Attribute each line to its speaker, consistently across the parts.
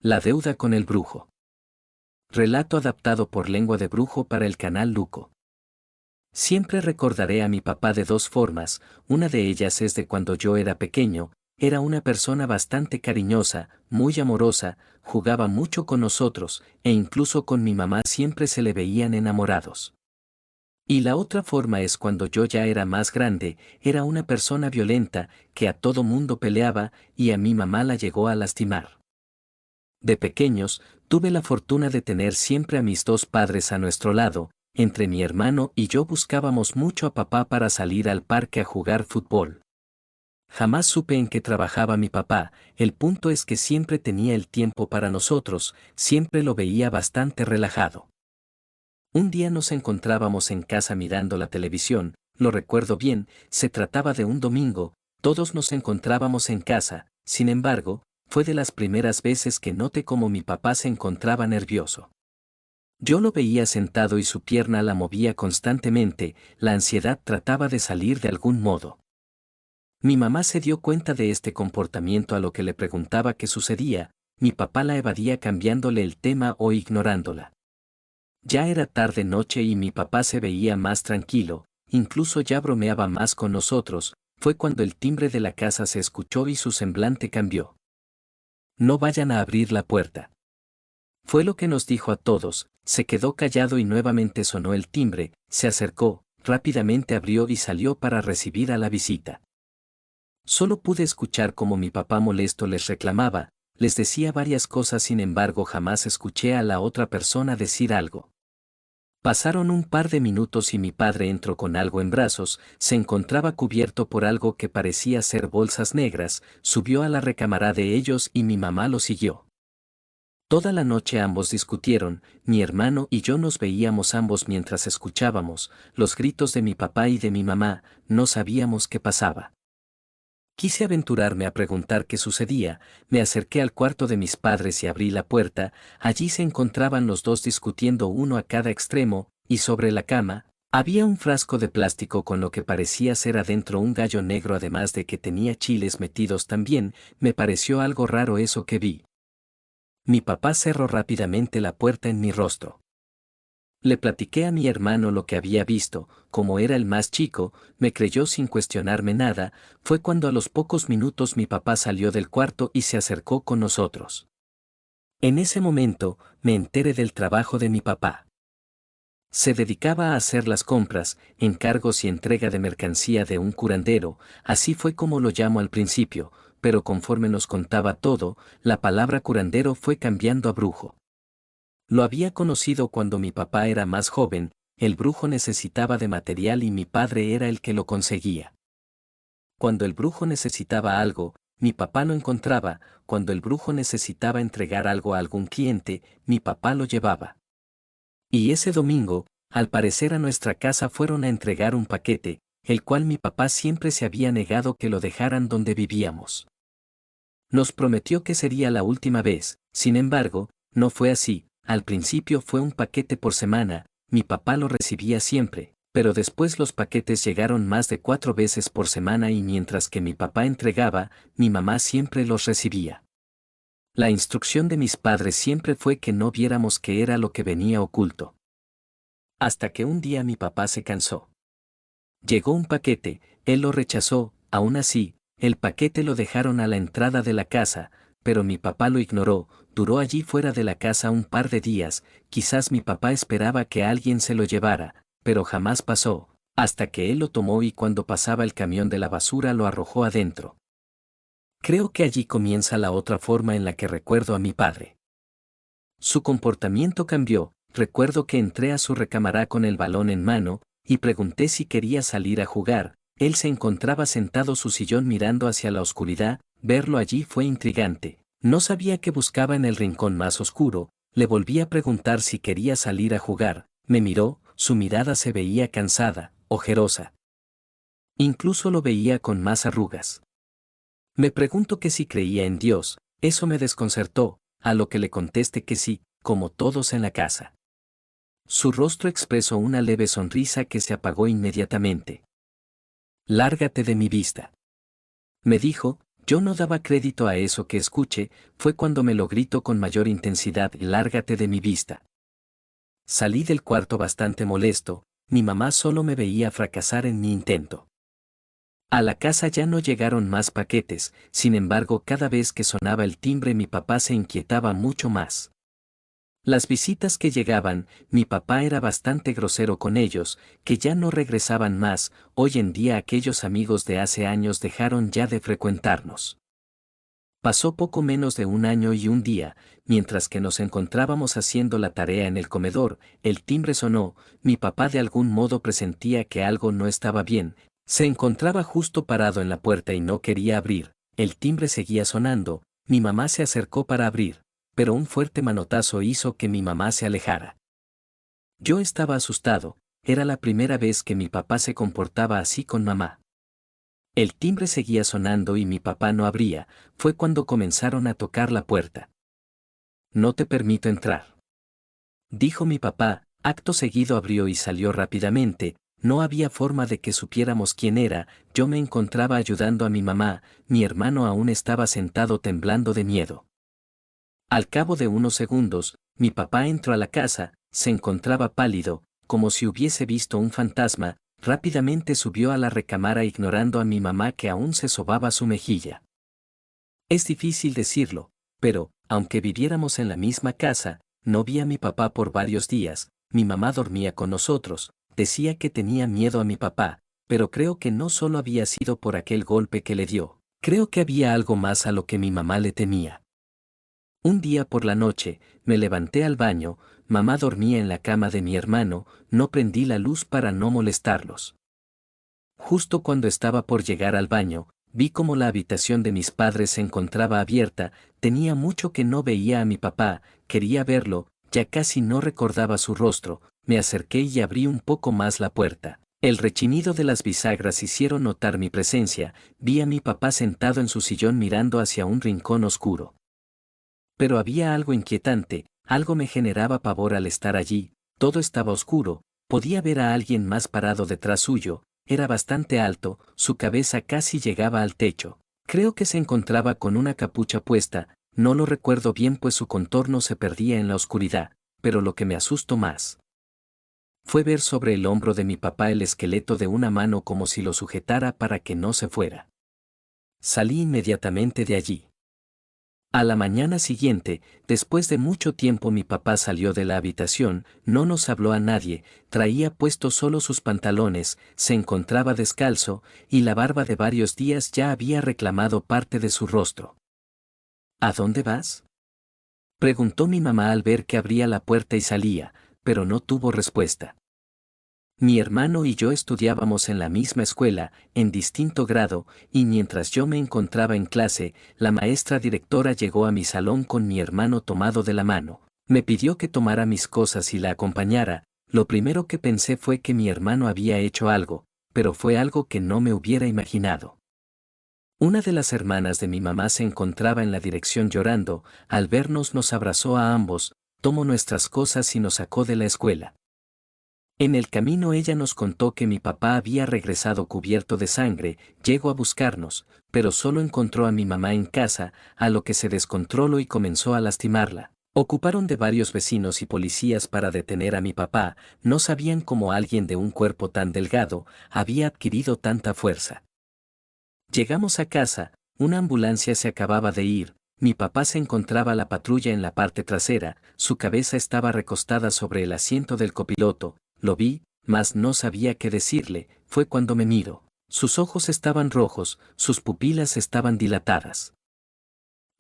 Speaker 1: La deuda con el brujo. Relato adaptado por Lengua de Brujo para el canal Luco. Siempre recordaré a mi papá de dos formas, una de ellas es de cuando yo era pequeño, era una persona bastante cariñosa, muy amorosa, jugaba mucho con nosotros, e incluso con mi mamá siempre se le veían enamorados. Y la otra forma es cuando yo ya era más grande, era una persona violenta, que a todo mundo peleaba, y a mi mamá la llegó a lastimar. De pequeños, tuve la fortuna de tener siempre a mis dos padres a nuestro lado, entre mi hermano y yo buscábamos mucho a papá para salir al parque a jugar fútbol. Jamás supe en qué trabajaba mi papá, el punto es que siempre tenía el tiempo para nosotros, siempre lo veía bastante relajado. Un día nos encontrábamos en casa mirando la televisión, lo recuerdo bien, se trataba de un domingo, todos nos encontrábamos en casa, sin embargo, fue de las primeras veces que noté cómo mi papá se encontraba nervioso. Yo lo veía sentado y su pierna la movía constantemente, la ansiedad trataba de salir de algún modo. Mi mamá se dio cuenta de este comportamiento a lo que le preguntaba qué sucedía, mi papá la evadía cambiándole el tema o ignorándola. Ya era tarde noche y mi papá se veía más tranquilo, incluso ya bromeaba más con nosotros, fue cuando el timbre de la casa se escuchó y su semblante cambió. No vayan a abrir la puerta. Fue lo que nos dijo a todos, se quedó callado y nuevamente sonó el timbre, se acercó, rápidamente abrió y salió para recibir a la visita. Solo pude escuchar cómo mi papá molesto les reclamaba, les decía varias cosas, sin embargo jamás escuché a la otra persona decir algo. Pasaron un par de minutos y mi padre entró con algo en brazos, se encontraba cubierto por algo que parecía ser bolsas negras, subió a la recámara de ellos y mi mamá lo siguió. Toda la noche ambos discutieron, mi hermano y yo nos veíamos ambos mientras escuchábamos los gritos de mi papá y de mi mamá, no sabíamos qué pasaba. Quise aventurarme a preguntar qué sucedía, me acerqué al cuarto de mis padres y abrí la puerta, allí se encontraban los dos discutiendo uno a cada extremo, y sobre la cama, había un frasco de plástico con lo que parecía ser adentro un gallo negro, además de que tenía chiles metidos también, me pareció algo raro eso que vi. Mi papá cerró rápidamente la puerta en mi rostro. Le platiqué a mi hermano lo que había visto, como era el más chico, me creyó sin cuestionarme nada, fue cuando a los pocos minutos mi papá salió del cuarto y se acercó con nosotros. En ese momento, me enteré del trabajo de mi papá. Se dedicaba a hacer las compras, encargos y entrega de mercancía de un curandero, así fue como lo llamo al principio, pero conforme nos contaba todo, la palabra curandero fue cambiando a brujo. Lo había conocido cuando mi papá era más joven, el brujo necesitaba de material y mi padre era el que lo conseguía. Cuando el brujo necesitaba algo, mi papá lo encontraba, cuando el brujo necesitaba entregar algo a algún cliente, mi papá lo llevaba. Y ese domingo, al parecer a nuestra casa fueron a entregar un paquete, el cual mi papá siempre se había negado que lo dejaran donde vivíamos. Nos prometió que sería la última vez, sin embargo, no fue así. Al principio fue un paquete por semana, mi papá lo recibía siempre, pero después los paquetes llegaron más de 4 veces por semana y mientras que mi papá entregaba, mi mamá siempre los recibía. La instrucción de mis padres siempre fue que no viéramos qué era lo que venía oculto. Hasta que un día mi papá se cansó. Llegó un paquete, él lo rechazó, aún así, el paquete lo dejaron a la entrada de la casa, pero mi papá lo ignoró, duró allí fuera de la casa un par de días, quizás mi papá esperaba que alguien se lo llevara, pero jamás pasó, hasta que él lo tomó y cuando pasaba el camión de la basura lo arrojó adentro. Creo que allí comienza la otra forma en la que recuerdo a mi padre. Su comportamiento cambió, recuerdo que entré a su recámara con el balón en mano, y pregunté si quería salir a jugar, él se encontraba sentado en su sillón mirando hacia la oscuridad, verlo allí fue intrigante, no sabía qué buscaba en el rincón más oscuro, le volví a preguntar si quería salir a jugar, me miró, su mirada se veía cansada, ojerosa. Incluso lo veía con más arrugas. Me preguntó que si creía en Dios, eso me desconcertó, a lo que le contesté que sí, como todos en la casa. Su rostro expresó una leve sonrisa que se apagó inmediatamente. Lárgate de mi vista. Me dijo, Yo no daba crédito a eso que escuché, fue cuando me lo gritó con mayor intensidad: lárgate de mi vista. Salí del cuarto bastante molesto, mi mamá solo me veía fracasar en mi intento. A la casa ya no llegaron más paquetes, sin embargo cada vez que sonaba el timbre mi papá se inquietaba mucho más. Las visitas que llegaban, mi papá era bastante grosero con ellos, que ya no regresaban más. Hoy en día aquellos amigos de hace años dejaron ya de frecuentarnos. Pasó poco menos de un año y un día, mientras que nos encontrábamos haciendo la tarea en el comedor, el timbre sonó. Mi papá de algún modo presentía que algo no estaba bien, se encontraba justo parado en la puerta y no quería abrir. El timbre seguía sonando, mi mamá se acercó para abrir, pero un fuerte manotazo hizo que mi mamá se alejara. Yo estaba asustado, era la primera vez que mi papá se comportaba así con mamá. El timbre seguía sonando y mi papá no abría. Fue cuando comenzaron a tocar la puerta. No te permito entrar, dijo mi papá. Acto seguido abrió y salió rápidamente. No había forma de que supiéramos quién era. Yo me encontraba ayudando a mi mamá, mi hermano aún estaba sentado temblando de miedo. Al cabo de unos segundos, mi papá entró a la casa, se encontraba pálido, como si hubiese visto un fantasma. Rápidamente subió a la recámara ignorando a mi mamá que aún se sobaba su mejilla. Es difícil decirlo, pero, aunque viviéramos en la misma casa, no vi a mi papá por varios días. Mi mamá dormía con nosotros, decía que tenía miedo a mi papá, pero creo que no solo había sido por aquel golpe que le dio, creo que había algo más a lo que mi mamá le temía. Un día por la noche, me levanté al baño, mamá dormía en la cama de mi hermano, no prendí la luz para no molestarlos. Justo cuando estaba por llegar al baño, vi como la habitación de mis padres se encontraba abierta. Tenía mucho que no veía a mi papá, quería verlo, ya casi no recordaba su rostro. Me acerqué y abrí un poco más la puerta. El rechinido de las bisagras hicieron notar mi presencia. Vi a mi papá sentado en su sillón mirando hacia un rincón oscuro. Pero había algo inquietante, algo me generaba pavor al estar allí. Todo estaba oscuro, podía ver a alguien más parado detrás suyo. Era bastante alto, su cabeza casi llegaba al techo. Creo que se encontraba con una capucha puesta, no lo recuerdo bien pues su contorno se perdía en la oscuridad, pero lo que me asustó más fue ver sobre el hombro de mi papá el esqueleto de una mano como si lo sujetara para que no se fuera. Salí inmediatamente de allí. A la mañana siguiente, después de mucho tiempo mi papá salió de la habitación, no nos habló a nadie, traía puestos solo sus pantalones, se encontraba descalzo, y la barba de varios días ya había reclamado parte de su rostro. ¿A dónde vas?, preguntó mi mamá al ver que abría la puerta y salía, pero no tuvo respuesta. Mi hermano y yo estudiábamos en la misma escuela, en distinto grado, y mientras yo me encontraba en clase, la maestra directora llegó a mi salón con mi hermano tomado de la mano. Me pidió que tomara mis cosas y la acompañara. Lo primero que pensé fue que mi hermano había hecho algo, pero fue algo que no me hubiera imaginado. Una de las hermanas de mi mamá se encontraba en la dirección llorando. Al vernos nos abrazó a ambos, tomó nuestras cosas y nos sacó de la escuela. En el camino ella nos contó que mi papá había regresado cubierto de sangre. Llegó a buscarnos, pero solo encontró a mi mamá en casa, a lo que se descontroló y comenzó a lastimarla. Ocuparon de varios vecinos y policías para detener a mi papá. No sabían cómo alguien de un cuerpo tan delgado había adquirido tanta fuerza. Llegamos a casa, una ambulancia se acababa de ir. Mi papá se encontraba la patrulla en la parte trasera, su cabeza estaba recostada sobre el asiento del copiloto. Lo vi, mas no sabía qué decirle. Fue cuando me miró. Sus ojos estaban rojos, sus pupilas estaban dilatadas.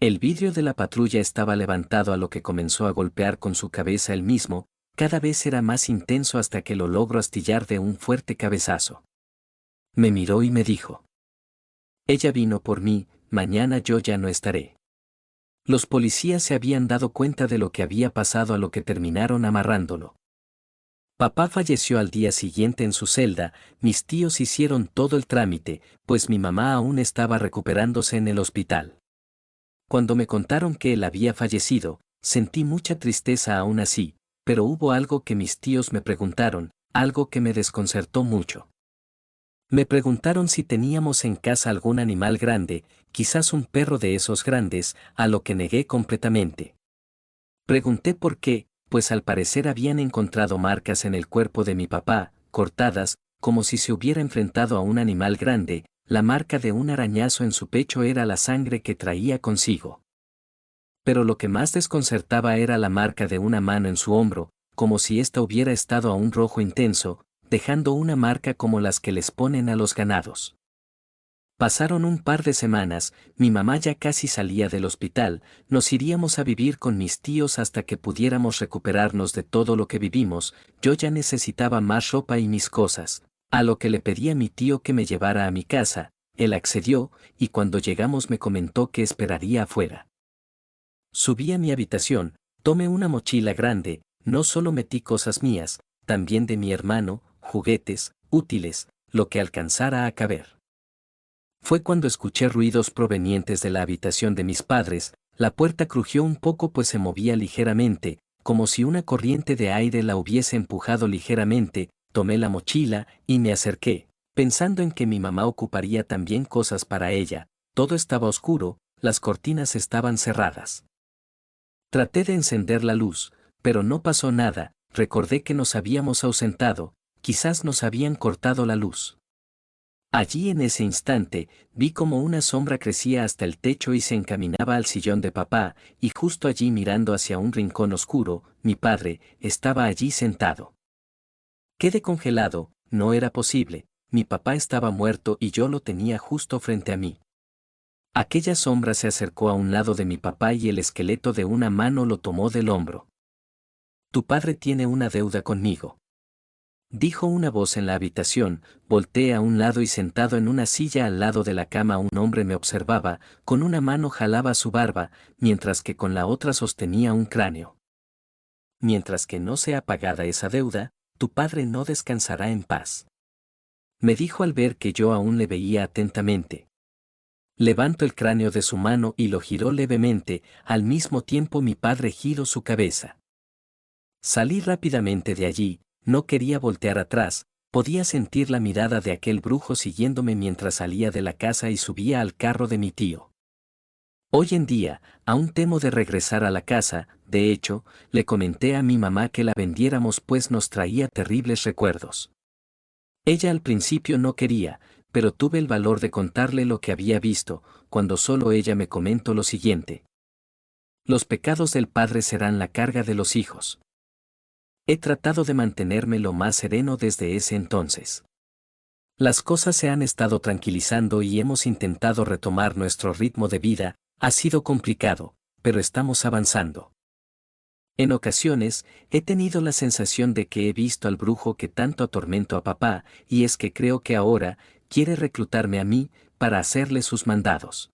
Speaker 1: El vidrio de la patrulla estaba levantado a lo que comenzó a golpear con su cabeza él mismo, cada vez era más intenso hasta que lo logró astillar de un fuerte cabezazo. Me miró y me dijo: ella vino por mí, mañana yo ya no estaré. Los policías se habían dado cuenta de lo que había pasado a lo que terminaron amarrándolo. Papá falleció al día siguiente en su celda. Mis tíos hicieron todo el trámite, pues mi mamá aún estaba recuperándose en el hospital. Cuando me contaron que él había fallecido, sentí mucha tristeza aún así, pero hubo algo que mis tíos me preguntaron, algo que me desconcertó mucho. Me preguntaron si teníamos en casa algún animal grande, quizás un perro de esos grandes, a lo que negué completamente. Pregunté por qué, pues al parecer habían encontrado marcas en el cuerpo de mi papá, cortadas, como si se hubiera enfrentado a un animal grande, la marca de un arañazo en su pecho era la sangre que traía consigo. Pero lo que más desconcertaba era la marca de una mano en su hombro, como si ésta hubiera estado a un rojo intenso, dejando una marca como las que les ponen a los ganados. Pasaron un par de semanas, mi mamá ya casi salía del hospital, nos iríamos a vivir con mis tíos hasta que pudiéramos recuperarnos de todo lo que vivimos, yo ya necesitaba más ropa y mis cosas, a lo que le pedí a mi tío que me llevara a mi casa, él accedió, y cuando llegamos me comentó que esperaría afuera. Subí a mi habitación, tomé una mochila grande, no solo metí cosas mías, también de mi hermano, juguetes, útiles, lo que alcanzara a caber. Fue cuando escuché ruidos provenientes de la habitación de mis padres, la puerta crujió un poco pues se movía ligeramente, como si una corriente de aire la hubiese empujado ligeramente, tomé la mochila y me acerqué, pensando en que mi mamá ocuparía también cosas para ella, todo estaba oscuro, las cortinas estaban cerradas. Traté de encender la luz, pero no pasó nada, recordé que nos habíamos ausentado, quizás nos habían cortado la luz. Allí en ese instante, vi como una sombra crecía hasta el techo y se encaminaba al sillón de papá, y justo allí mirando hacia un rincón oscuro, mi padre, estaba allí sentado. Quedé congelado, no era posible, mi papá estaba muerto y yo lo tenía justo frente a mí. Aquella sombra se acercó a un lado de mi papá y el esqueleto de una mano lo tomó del hombro. Tu padre tiene una deuda conmigo. Dijo una voz en la habitación, volteé a un lado y sentado en una silla al lado de la cama un hombre me observaba, con una mano jalaba su barba, mientras que con la otra sostenía un cráneo. Mientras que no sea pagada esa deuda, tu padre no descansará en paz. Me dijo al ver que yo aún le veía atentamente. Levanto el cráneo de su mano y lo giró levemente, al mismo tiempo mi padre giró su cabeza. Salí rápidamente de allí, no quería voltear atrás, podía sentir la mirada de aquel brujo siguiéndome mientras salía de la casa y subía al carro de mi tío. Hoy en día, aún temo de regresar a la casa, de hecho, le comenté a mi mamá que la vendiéramos pues nos traía terribles recuerdos. Ella al principio no quería, pero tuve el valor de contarle lo que había visto, cuando solo ella me comentó lo siguiente. Los pecados del padre serán la carga de los hijos. He tratado de mantenerme lo más sereno desde ese entonces. Las cosas se han estado tranquilizando y hemos intentado retomar nuestro ritmo de vida, ha sido complicado, pero estamos avanzando. En ocasiones, he tenido la sensación de que he visto al brujo que tanto atormento a papá, y es que creo que ahora, quiere reclutarme a mí, para hacerle sus mandados.